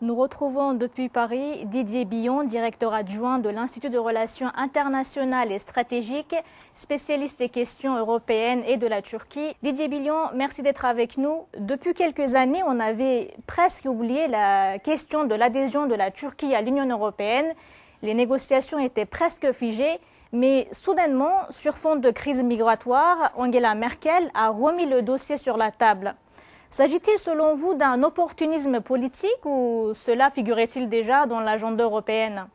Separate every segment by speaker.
Speaker 1: Nous retrouvons depuis Paris Didier Billon, directeur adjoint de l'Institut de Relations internationales et stratégiques, spécialiste des questions européennes et de la Turquie. Didier Billon, merci d'être avec nous. Depuis quelques années, on avait presque oublié la question de l'adhésion de la Turquie à l'Union européenne. Les négociations étaient presque figées, mais soudainement, sur fond de crise migratoire, Angela Merkel a remis le dossier sur la table. S'agit-il selon vous d'un opportunisme politique ou cela figurait-il déjà dans l'agenda européenne?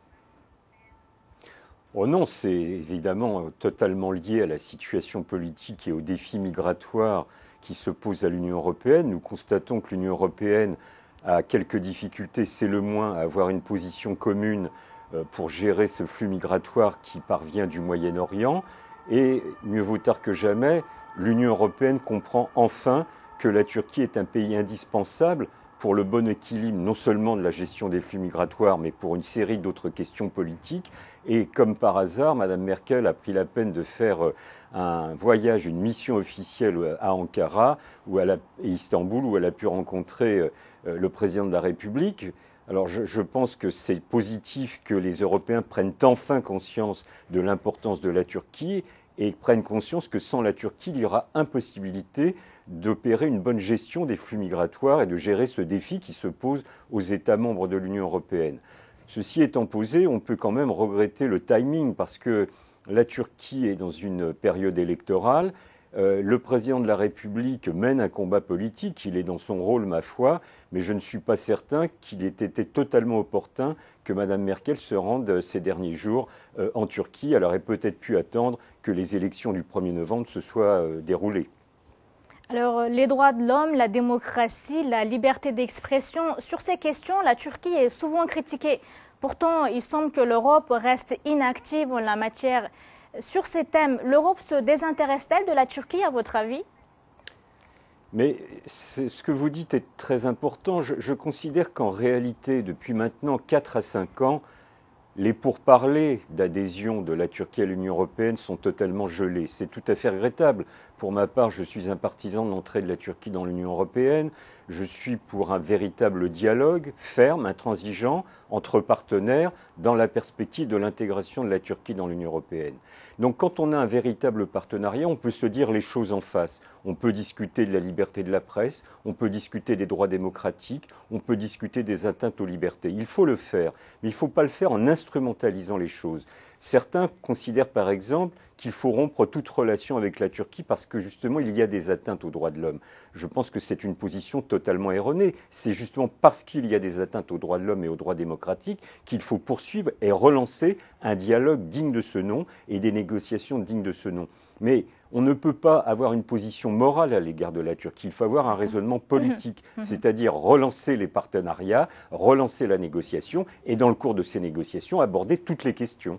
Speaker 2: Oh non, c'est évidemment totalement lié à la situation politique et aux défis migratoires qui se posent à l'Union européenne. Nous constatons que l'Union européenne a quelques difficultés, c'est le moins, à avoir une position commune pour gérer ce flux migratoire qui parvient du Moyen-Orient. Et mieux vaut tard que jamais, l'Union européenne comprend enfin que la Turquie est un pays indispensable pour le bon équilibre non seulement de la gestion des flux migratoires, mais pour une série d'autres questions politiques. Et comme par hasard, Mme Merkel a pris la peine de faire un voyage, une mission officielle à Ankara et Istanbul, où elle a pu rencontrer le président de la République. Alors je pense que c'est positif que les Européens prennent enfin conscience de l'importance de la Turquie et prennent conscience que sans la Turquie, il y aura impossibilité d'opérer une bonne gestion des flux migratoires et de gérer ce défi qui se pose aux États membres de l'Union européenne. Ceci étant posé, on peut quand même regretter le timing parce que la Turquie est dans une période électorale. Le président de la République mène un combat politique, il est dans son rôle, ma foi, mais je ne suis pas certain qu'il ait été totalement opportun que Mme Merkel se rende ces derniers jours en Turquie. Elle aurait peut-être pu attendre que les élections du 1er novembre se soient déroulées.
Speaker 1: Alors, les droits de l'homme, la démocratie, la liberté d'expression, sur ces questions, la Turquie est souvent critiquée. Pourtant, il semble que l'Europe reste inactive en la matière. Sur ces thèmes, l'Europe se désintéresse-t-elle de la Turquie, à votre avis?
Speaker 2: Mais ce que vous dites est très important. Je considère qu'en réalité, depuis maintenant 4 à 5 ans, les pourparlers d'adhésion de la Turquie à l'Union européenne sont totalement gelés. C'est tout à fait regrettable. Pour ma part, je suis un partisan de l'entrée de la Turquie dans l'Union européenne. Je suis pour un véritable dialogue ferme, intransigeant, entre partenaires, dans la perspective de l'intégration de la Turquie dans l'Union européenne. Donc quand on a un véritable partenariat, on peut se dire les choses en face. On peut discuter de la liberté de la presse, on peut discuter des droits démocratiques, on peut discuter des atteintes aux libertés. Il faut le faire, mais il ne faut pas le faire en instrumentalisant les choses. Certains considèrent par exemple qu'il faut rompre toute relation avec la Turquie parce que justement il y a des atteintes aux droits de l'homme. Je pense que c'est une position totalement erronée. C'est justement parce qu'il y a des atteintes aux droits de l'homme et aux droits démocratiques qu'il faut poursuivre et relancer un dialogue digne de ce nom et des négociations dignes de ce nom. Mais on ne peut pas avoir une position morale à l'égard de la Turquie. Il faut avoir un raisonnement politique, c'est-à-dire relancer les partenariats, relancer la négociation et dans le cours de ces négociations aborder toutes les questions.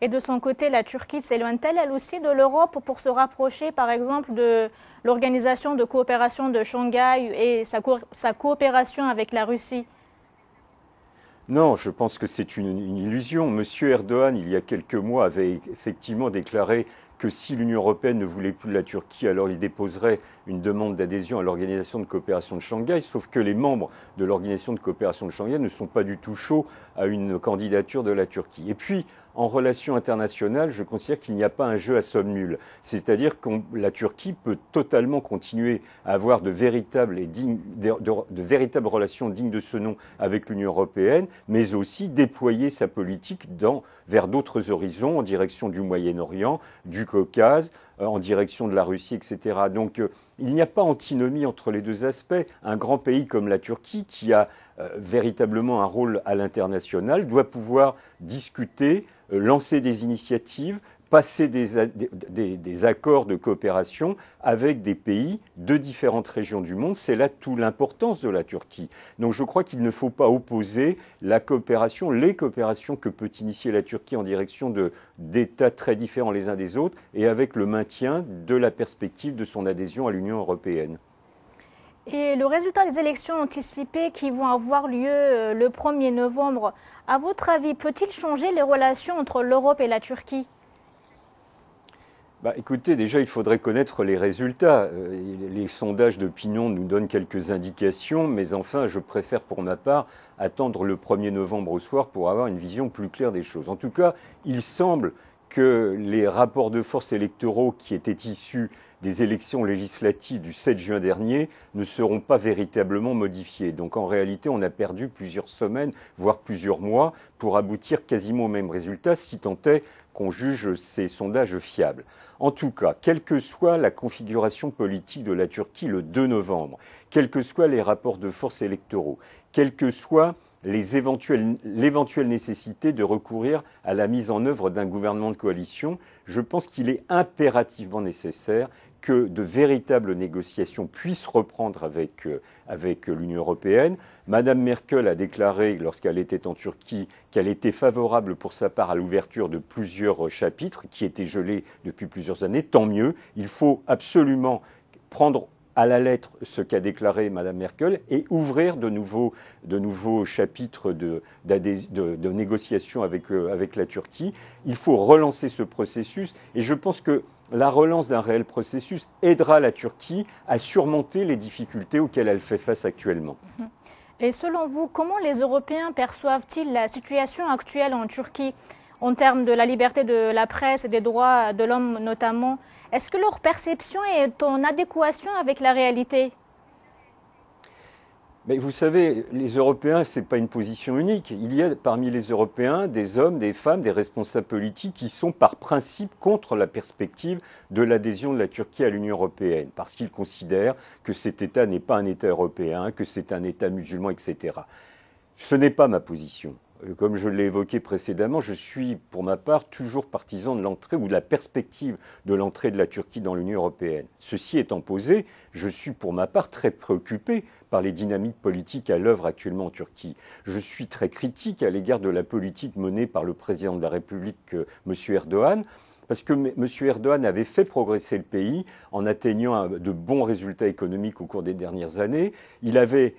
Speaker 1: Et de son côté, la Turquie s'éloigne-t-elle elle aussi de l'Europe pour se rapprocher par exemple de l'Organisation de coopération de Shanghai et sa coopération avec la Russie?
Speaker 2: Non, je pense que c'est une illusion. Monsieur Erdogan, il y a quelques mois, avait effectivement déclaré que si l'Union européenne ne voulait plus de la Turquie, alors il déposerait une demande d'adhésion à l'Organisation de coopération de Shanghai, sauf que les membres de l'Organisation de coopération de Shanghai ne sont pas du tout chauds à une candidature de la Turquie. Et puis, en relations internationales, je considère qu'il n'y a pas un jeu à somme nulle. C'est-à-dire que la Turquie peut totalement continuer à avoir de véritables relations dignes de ce nom avec l'Union européenne, mais aussi déployer sa politique vers d'autres horizons, en direction du Moyen-Orient, du Caucase, en direction de la Russie, etc. Donc il n'y a pas antinomie entre les deux aspects. Un grand pays comme la Turquie, qui a véritablement un rôle à l'international, doit pouvoir discuter, lancer des initiatives, passer des accords de coopération avec des pays de différentes régions du monde. C'est là toute l'importance de la Turquie. Donc je crois qu'il ne faut pas opposer les coopérations que peut initier la Turquie en direction d'États très différents les uns des autres et avec le maintien de la perspective de son adhésion à l'Union européenne.
Speaker 1: Et le résultat des élections anticipées qui vont avoir lieu le 1er novembre, à votre avis, peut-il changer les relations entre l'Europe et la Turquie ?
Speaker 2: Écoutez, déjà, il faudrait connaître les résultats. Les sondages d'opinion nous donnent quelques indications, mais enfin, je préfère pour ma part attendre le 1er novembre au soir pour avoir une vision plus claire des choses. En tout cas, il semble que les rapports de force électoraux qui étaient issus des élections législatives du 7 juin dernier ne seront pas véritablement modifiés. Donc en réalité, on a perdu plusieurs semaines, voire plusieurs mois, pour aboutir quasiment au même résultat, si tant est qu'on juge ces sondages fiables. En tout cas, quelle que soit la configuration politique de la Turquie le 2 novembre, quels que soient les rapports de force électoraux, quelle que soit l'éventuelle nécessité de recourir à la mise en œuvre d'un gouvernement de coalition, je pense qu'il est impérativement nécessaire que de véritables négociations puissent reprendre avec l'Union européenne. Madame Merkel a déclaré, lorsqu'elle était en Turquie, qu'elle était favorable pour sa part à l'ouverture de plusieurs chapitres qui étaient gelés depuis plusieurs années. Tant mieux. Il faut absolument prendre à la lettre ce qu'a déclaré Mme Merkel et ouvrir de nouveaux chapitres de négociations avec la Turquie. Il faut relancer ce processus et je pense que la relance d'un réel processus aidera la Turquie à surmonter les difficultés auxquelles elle fait face actuellement.
Speaker 1: Et selon vous, comment les Européens perçoivent-ils la situation actuelle en Turquie en termes de la liberté de la presse et des droits de l'homme notamment? Est-ce que leur perception est en adéquation avec la réalité?
Speaker 2: Mais vous savez, les Européens, ce n'est pas une position unique. Il y a parmi les Européens des hommes, des femmes, des responsables politiques qui sont par principe contre la perspective de l'adhésion de la Turquie à l'Union européenne, parce qu'ils considèrent que cet État n'est pas un État européen, que c'est un État musulman, etc. Ce n'est pas ma position. Comme je l'ai évoqué précédemment, je suis pour ma part toujours partisan de l'entrée ou de la perspective de l'entrée de la Turquie dans l'Union européenne. Ceci étant posé, je suis pour ma part très préoccupé par les dynamiques politiques à l'œuvre actuellement en Turquie. Je suis très critique à l'égard de la politique menée par le président de la République, M. Erdogan, parce que M. Erdogan avait fait progresser le pays en atteignant de bons résultats économiques au cours des dernières années. Il avait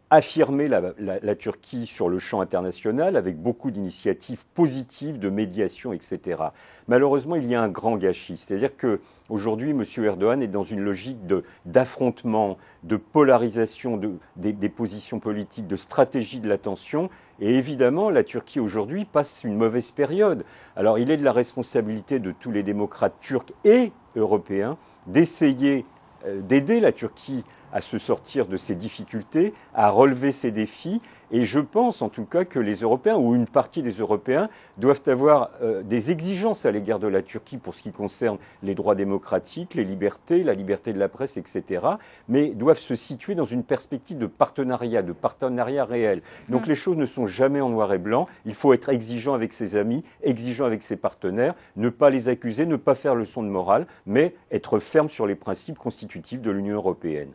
Speaker 2: affirmé la Turquie sur le champ international avec beaucoup d'initiatives positives, de médiation, etc. Malheureusement, il y a un grand gâchis. C'est-à-dire qu'aujourd'hui, M. Erdogan est dans une logique d'affrontement, de polarisation des positions politiques, de stratégie de la tension. Et évidemment, la Turquie aujourd'hui passe une mauvaise période. Alors, il est de la responsabilité de tous les démocrates turcs et européens d'essayer d'aider la Turquie à se sortir de ses difficultés, à relever ses défis. Et je pense en tout cas que les Européens, ou une partie des Européens, doivent avoir des exigences à l'égard de la Turquie pour ce qui concerne les droits démocratiques, les libertés, la liberté de la presse, etc. Mais doivent se situer dans une perspective de partenariat réel. Donc les choses ne sont jamais en noir et blanc. Il faut être exigeant avec ses amis, exigeant avec ses partenaires, ne pas les accuser, ne pas faire leçon de morale, mais être ferme sur les principes constitutifs de l'Union européenne.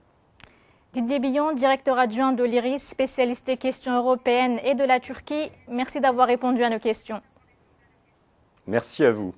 Speaker 1: Didier Billon, directeur adjoint de l'IRIS, spécialiste des questions européennes et de la Turquie. Merci d'avoir répondu à nos questions.
Speaker 2: Merci à vous.